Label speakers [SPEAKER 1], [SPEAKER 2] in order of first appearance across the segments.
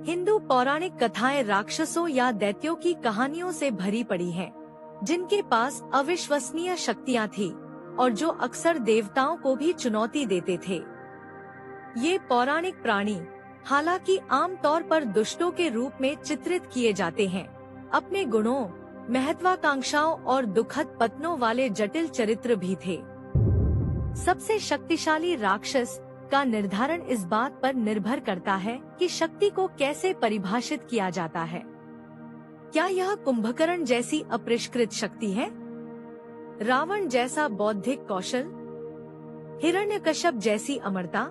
[SPEAKER 1] हिंदू पौराणिक कथाएं राक्षसों या दैत्यों की कहानियों से भरी पड़ी हैं, जिनके पास अविश्वसनीय शक्तियां थी और जो अक्सर देवताओं को भी चुनौती देते थे। ये पौराणिक प्राणी हालांकि आमतौर पर दुष्टों के रूप में चित्रित किए जाते हैं, अपने गुणों, महत्वाकांक्षाओं और दुखद पतनों वाले जटिल चरित्र भी थे। सबसे शक्तिशाली राक्षस का निर्धारण इस बात पर निर्भर करता है कि शक्ति को कैसे परिभाषित किया जाता है। क्या यह कुंभकर्ण जैसी अपरिष्कृत शक्ति है, रावण जैसा बौद्धिक कौशल, हिरण्यकश्यप जैसी अमरता,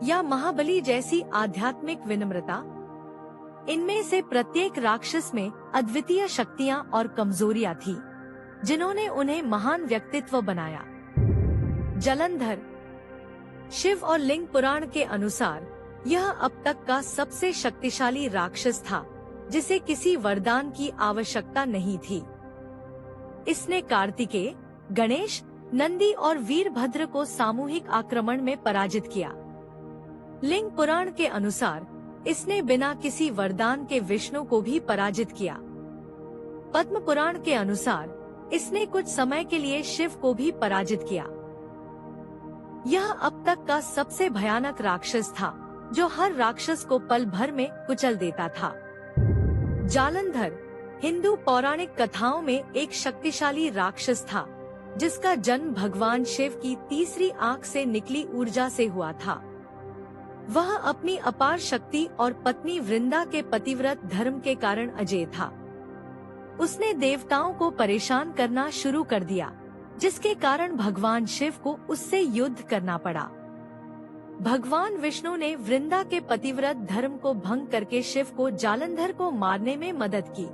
[SPEAKER 1] या महाबली जैसी आध्यात्मिक विनम्रता? इनमें से प्रत्येक राक्षस में अद्वितीय शक्तियां और कमजोरियां थी, जिन्होंने उन्हें महान व्यक्तित्व बनाया। जालंधर, शिव और लिंग पुराण के अनुसार यह अब तक का सबसे शक्तिशाली राक्षस था, जिसे किसी वरदान की आवश्यकता नहीं थी। इसने कार्तिकेय, गणेश, नंदी और वीरभद्र को सामूहिक आक्रमण में पराजित किया। लिंग पुराण के अनुसार इसने बिना किसी वरदान के विष्णु को भी पराजित किया। पद्म पुराण के अनुसार इसने कुछ समय के लिए शिव को भी पराजित किया। यह अब तक का सबसे भयानक राक्षस था, जो हर राक्षस को पल भर में कुचल देता था। जालंधर हिंदू पौराणिक कथाओं में एक शक्तिशाली राक्षस था, जिसका जन्म भगवान शिव की तीसरी आंख से निकली ऊर्जा से हुआ था। वह अपनी अपार शक्ति और पत्नी वृंदा के पतिव्रत धर्म के कारण अजेय था। उसने देवताओं को परेशान करना शुरू कर दिया, जिसके कारण भगवान शिव को उससे युद्ध करना पड़ा। भगवान विष्णु ने वृंदा के पतिव्रत धर्म को भंग करके शिव को जालंधर को मारने में मदद की।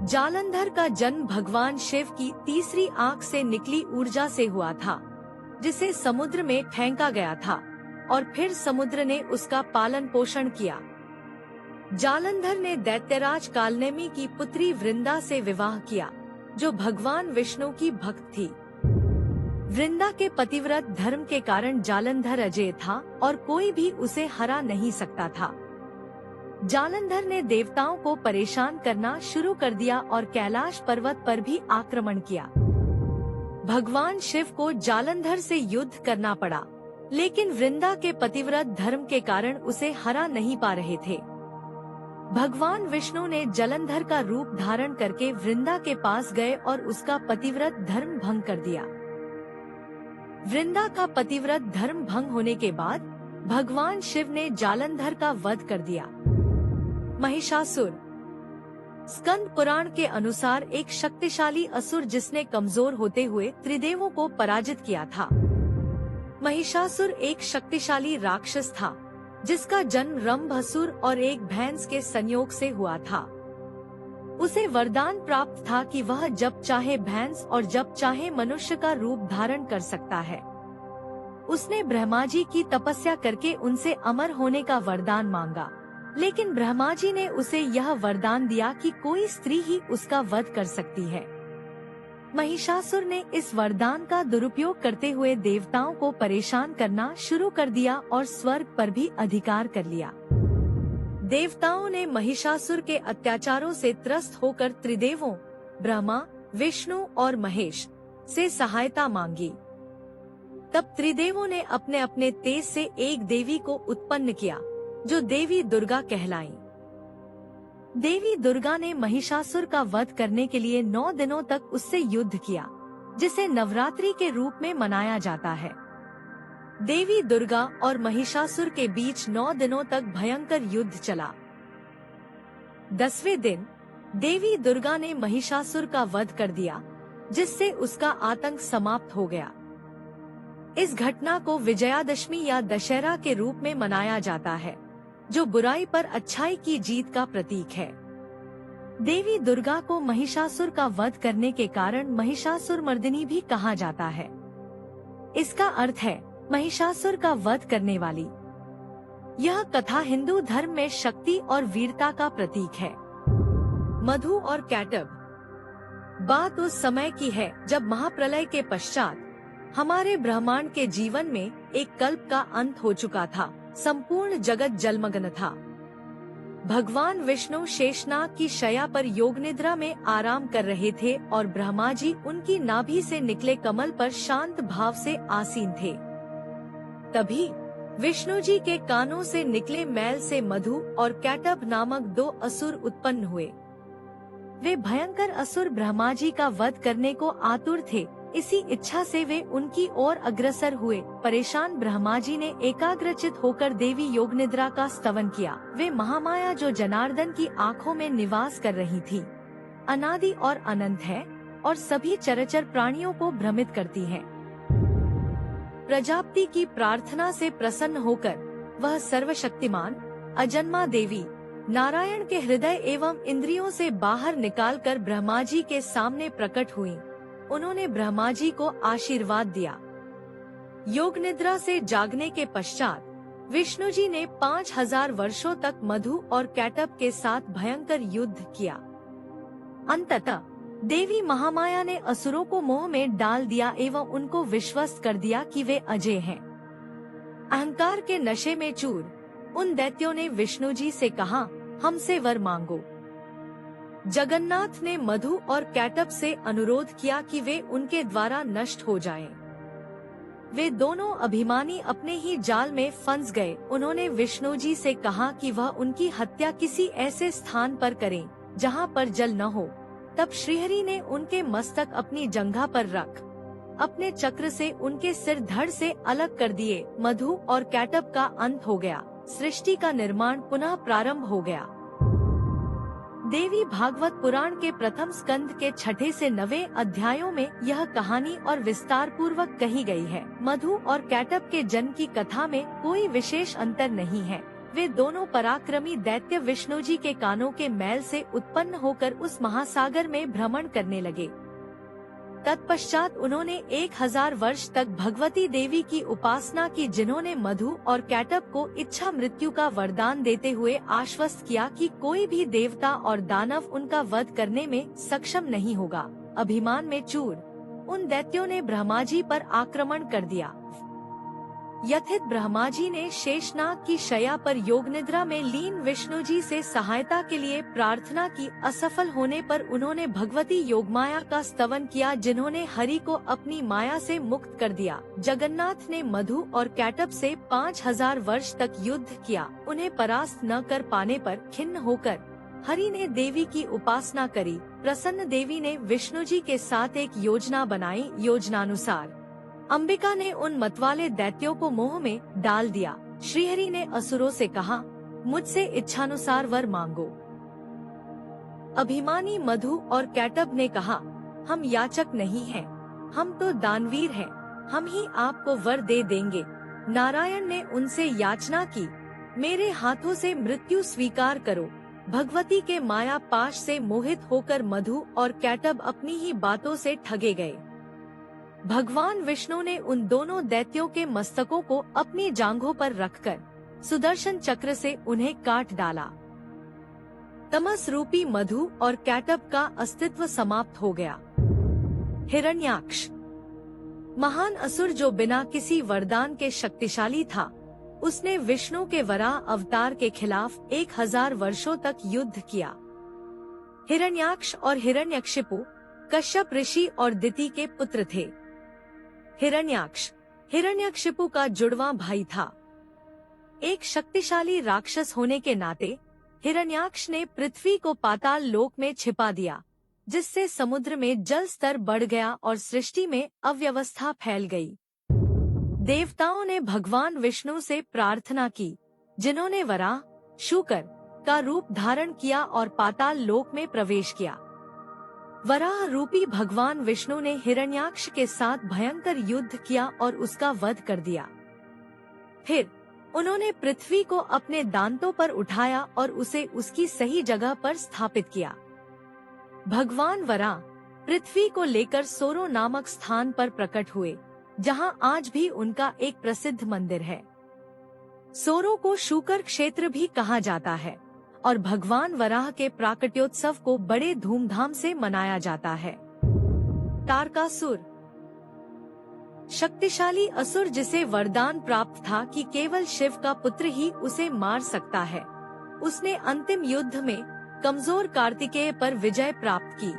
[SPEAKER 1] जालंधर का जन्म भगवान शिव की तीसरी आंख से निकली ऊर्जा से हुआ था, जिसे समुद्र में फेंका गया था और फिर समुद्र ने उसका पालन पोषण किया। जालंधर ने दैत्यराज कालनेमी की पुत्री वृंदा से विवाह किया, जो भगवान विष्णु की भक्त थी। वृंदा के पतिव्रत धर्म के कारण जालंधर अजेय था और कोई भी उसे हरा नहीं सकता था। जालंधर ने देवताओं को परेशान करना शुरू कर दिया और कैलाश पर्वत पर भी आक्रमण किया। भगवान शिव को जालंधर से युद्ध करना पड़ा, लेकिन वृंदा के पतिव्रत धर्म के कारण उसे हरा नहीं पा रहे थे। भगवान विष्णु ने जालंधर का रूप धारण करके वृंदा के पास गए और उसका पतिव्रत धर्म भंग कर दिया। वृंदा का पतिव्रत धर्म भंग होने के बाद भगवान शिव ने जालंधर का वध कर दिया। महिषासुर स्कंद पुराण के अनुसार एक शक्तिशाली असुर, जिसने कमजोर होते हुए त्रिदेवों को पराजित किया था। महिषासुर एक शक्तिशाली राक्षस था, जिसका जन्म रंभसुर और एक भैंस के संयोग से हुआ था। उसे वरदान प्राप्त था कि वह जब चाहे भैंस और जब चाहे मनुष्य का रूप धारण कर सकता है। उसने ब्रह्मा जी की तपस्या करके उनसे अमर होने का वरदान मांगा, लेकिन ब्रह्मा जी ने उसे यह वरदान दिया कि कोई स्त्री ही उसका वध कर सकती है। महिषासुर ने इस वरदान का दुरुपयोग करते हुए देवताओं को परेशान करना शुरू कर दिया और स्वर्ग पर भी अधिकार कर लिया। देवताओं ने महिषासुर के अत्याचारों से त्रस्त होकर त्रिदेवों ब्रह्मा, विष्णु और महेश से सहायता मांगी। तब त्रिदेवों ने अपने अपने तेज से एक देवी को उत्पन्न किया, जो देवी दुर्गा कहलाई। देवी दुर्गा ने महिषासुर का वध करने के लिए 9 दिनों तक उससे युद्ध किया, जिसे नवरात्रि के रूप में मनाया जाता है। देवी दुर्गा और महिषासुर के बीच 9 दिनों तक भयंकर युद्ध चला। 10वें दिन देवी दुर्गा ने महिषासुर का वध कर दिया, जिससे उसका आतंक समाप्त हो गया। इस घटना को विजयादशमी या दशहरा के रूप में मनाया जाता है, जो बुराई पर अच्छाई की जीत का प्रतीक है। देवी दुर्गा को महिषासुर का वध करने के कारण महिषासुरमर्दिनी भी कहा जाता है। इसका अर्थ है महिषासुर का वध करने वाली। यह कथा हिंदू धर्म में शक्ति और वीरता का प्रतीक है। मधु और कैटब। बात उस समय की है जब महाप्रलय के पश्चात हमारे ब्रह्मांड के जीवन में एक कल्प का अंत हो चुका था। संपूर्ण जगत जलमग्न था। भगवान विष्णु शेषनाग की शया पर योग निद्रा में आराम कर रहे थे और ब्रह्मा जी उनकी नाभि से निकले कमल पर शांत भाव से आसीन थे। तभी विष्णु जी के कानों से निकले मैल से मधु और कैटभ नामक 2 असुर उत्पन्न हुए। वे भयंकर असुर ब्रह्मा जी का वध करने को आतुर थे। इसी इच्छा से वे उनकी ओर अग्रसर हुए। परेशान ब्रह्मा जी ने एकाग्रचित होकर देवी योग निद्रा का स्तवन किया। वे महामाया जो जनार्दन की आँखों में निवास कर रही थी, अनादि और अनंत है और सभी चराचर प्राणियों को भ्रमित करती है। प्रजापति की प्रार्थना से प्रसन्न होकर वह सर्वशक्तिमान अजन्मा देवी नारायण के हृदय एवं इंद्रियों से बाहर निकालकर ब्रह्मा जी के सामने प्रकट हुई। उन्होंने ब्रह्मा जी को आशीर्वाद दिया। योग निद्रा से जागने के पश्चात विष्णु जी ने 5000 वर्षों तक मधु और कैटभ के साथ भयंकर युद्ध किया। अंततः देवी महामाया ने असुरों को मोह में डाल दिया एवं उनको विश्वस्त कर दिया कि वे अजय हैं। अहंकार के नशे में चूर उन दैत्यों ने विष्णु जी से कहा, हमसे वर मांगो। जगन्नाथ ने मधु और कैटभ से अनुरोध किया कि वे उनके द्वारा नष्ट हो जाएं। वे दोनों अभिमानी अपने ही जाल में फंस गए। उन्होंने विष्णु जी से कहा कि वह उनकी हत्या किसी ऐसे स्थान पर करें जहां पर जल न हो। तब श्रीहरि ने उनके मस्तक अपनी जंघा पर रख अपने चक्र से उनके सिर धड़ से अलग कर दिए। मधु और कैटभ का अंत हो गया। सृष्टि का निर्माण पुनः प्रारंभ हो गया। देवी भागवत पुराण के प्रथम स्कंद के 6 से 9 अध्यायों में यह कहानी और विस्तार पूर्वक कही गई है। मधु और कैटभ के जन्म की कथा में कोई विशेष अंतर नहीं है। वे दोनों पराक्रमी दैत्य विष्णु जी के कानों के मैल से उत्पन्न होकर उस महासागर में भ्रमण करने लगे। तत्पश्चात उन्होंने 1000 वर्ष तक भगवती देवी की उपासना की, जिन्होंने मधु और कैटभ को इच्छा मृत्यु का वरदान देते हुए आश्वस्त किया कि कोई भी देवता और दानव उनका वध करने में सक्षम नहीं होगा। अभिमान में चूर उन दैत्यों ने ब्रह्मा जी पर आक्रमण कर दिया। यथित ब्रह्मा जी ने शेषनाग की शया पर योग निद्रा में लीन विष्णु जी से सहायता के लिए प्रार्थना की। असफल होने पर उन्होंने भगवती योगमाया का स्तवन किया, जिन्होंने हरि को अपनी माया से मुक्त कर दिया। जगन्नाथ ने मधु और कैटभ से 5000 वर्ष तक युद्ध किया। उन्हें परास्त न कर पाने पर खिन्न होकर हरि ने देवी की उपासना करी। प्रसन्न देवी ने विष्णु जी के साथ एक योजना बनाई। योजनानुसार अंबिका ने उन मतवाले दैत्यों को मोह में डाल दिया। श्रीहरि ने असुरों से कहा, मुझसे इच्छानुसार वर मांगो। अभिमानी मधु और कैटभ ने कहा, हम याचक नहीं हैं, हम तो दानवीर हैं, हम ही आपको वर दे देंगे। नारायण ने उनसे याचना की, मेरे हाथों से मृत्यु स्वीकार करो। भगवती के माया पाश से मोहित होकर मधु और कैटभ अपनी ही बातों से ठगे गए। भगवान विष्णु ने उन दोनों दैत्यों के मस्तकों को अपनी जांघों पर रखकर सुदर्शन चक्र से उन्हें काट डाला। तमस रूपी मधु और कैटभ का अस्तित्व समाप्त हो गया। हिरण्याक्ष महान असुर जो बिना किसी वरदान के शक्तिशाली था, उसने विष्णु के वराह अवतार के खिलाफ 1000 वर्षों तक युद्ध किया। हिरण्याक्ष और हिरण्यकशिपु कश्यप ऋषि और दिति के पुत्र थे। हिरण्याक्ष हिरण्यकशिपु का जुड़वा भाई था। एक शक्तिशाली राक्षस होने के नाते हिरण्याक्ष ने पृथ्वी को पाताल लोक में छिपा दिया, जिससे समुद्र में जल स्तर बढ़ गया और सृष्टि में अव्यवस्था फैल गई। देवताओं ने भगवान विष्णु से प्रार्थना की, जिन्होंने वराह शूकर का रूप धारण किया और पाताल लोक में प्रवेश किया। वराह रूपी भगवान विष्णु ने हिरण्याक्ष के साथ भयंकर युद्ध किया और उसका वध कर दिया। फिर उन्होंने पृथ्वी को अपने दांतों पर उठाया और उसे उसकी सही जगह पर स्थापित किया। भगवान वराह पृथ्वी को लेकर सोरो नामक स्थान पर प्रकट हुए, जहां आज भी उनका एक प्रसिद्ध मंदिर है। सोरो को शूकर क्षेत्र भी कहा जाता है और भगवान वराह के प्राकट्योत्सव को बड़े धूमधाम से मनाया जाता है। तारकासुर शक्तिशाली असुर जिसे वरदान प्राप्त था कि केवल शिव का पुत्र ही उसे मार सकता है। उसने अंतिम युद्ध में कमजोर कार्तिकेय पर विजय प्राप्त की।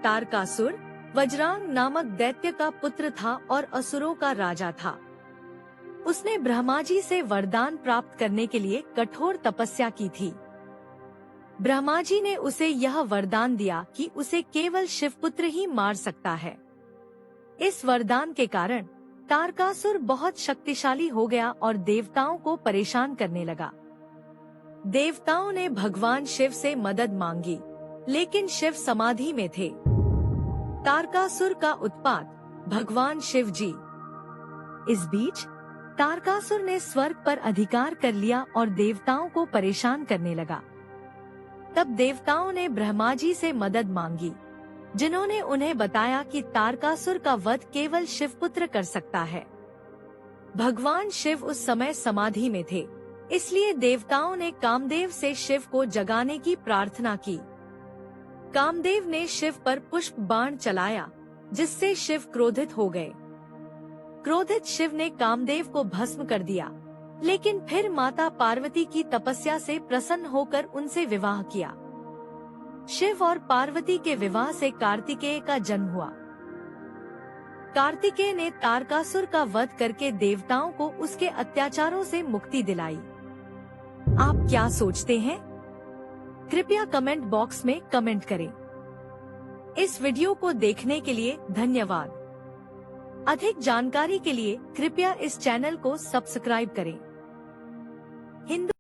[SPEAKER 1] तारकासुर वज्रांग नामक दैत्य का पुत्र था और असुरों का राजा था। उसने ब्रह्मा जी से वरदान प्राप्त करने के लिए कठोर तपस्या की थी। ब्रह्मा जी ने उसे यह वरदान दिया कि उसे केवल शिवपुत्र ही मार सकता है। इस वरदान के कारण तारकासुर बहुत शक्तिशाली हो गया और देवताओं को परेशान करने लगा। देवताओं ने भगवान शिव से मदद मांगी, लेकिन शिव समाधि में थे। तारकासुर का उत्पात भगवान शिव जी। इस बीच तारकासुर ने स्वर्ग पर अधिकार कर लिया और देवताओं को परेशान करने लगा। तब देवताओं ने ब्रह्मा जी से मदद मांगी, जिन्होंने उन्हें बताया कि तारकासुर का वध केवल शिवपुत्र कर सकता है। भगवान शिव उस समय समाधि में थे, इसलिए देवताओं ने कामदेव से शिव को जगाने की प्रार्थना की। कामदेव ने शिव पर पुष्प बाण चलाया, जिससे शिव क्रोधित हो गए। क्रोधित शिव ने कामदेव को भस्म कर दिया, लेकिन फिर माता पार्वती की तपस्या से प्रसन्न होकर उनसे विवाह किया। शिव और पार्वती के विवाह से कार्तिकेय का जन्म हुआ। कार्तिकेय ने तारकासुर का वध करके देवताओं को उसके अत्याचारों से मुक्ति दिलाई। आप क्या सोचते हैं? कृपया कमेंट बॉक्स में कमेंट करें। इस वीडियो को देखने के लिए धन्यवाद। अधिक जानकारी के लिए कृपया इस चैनल को सब्सक्राइब करें। हिंदू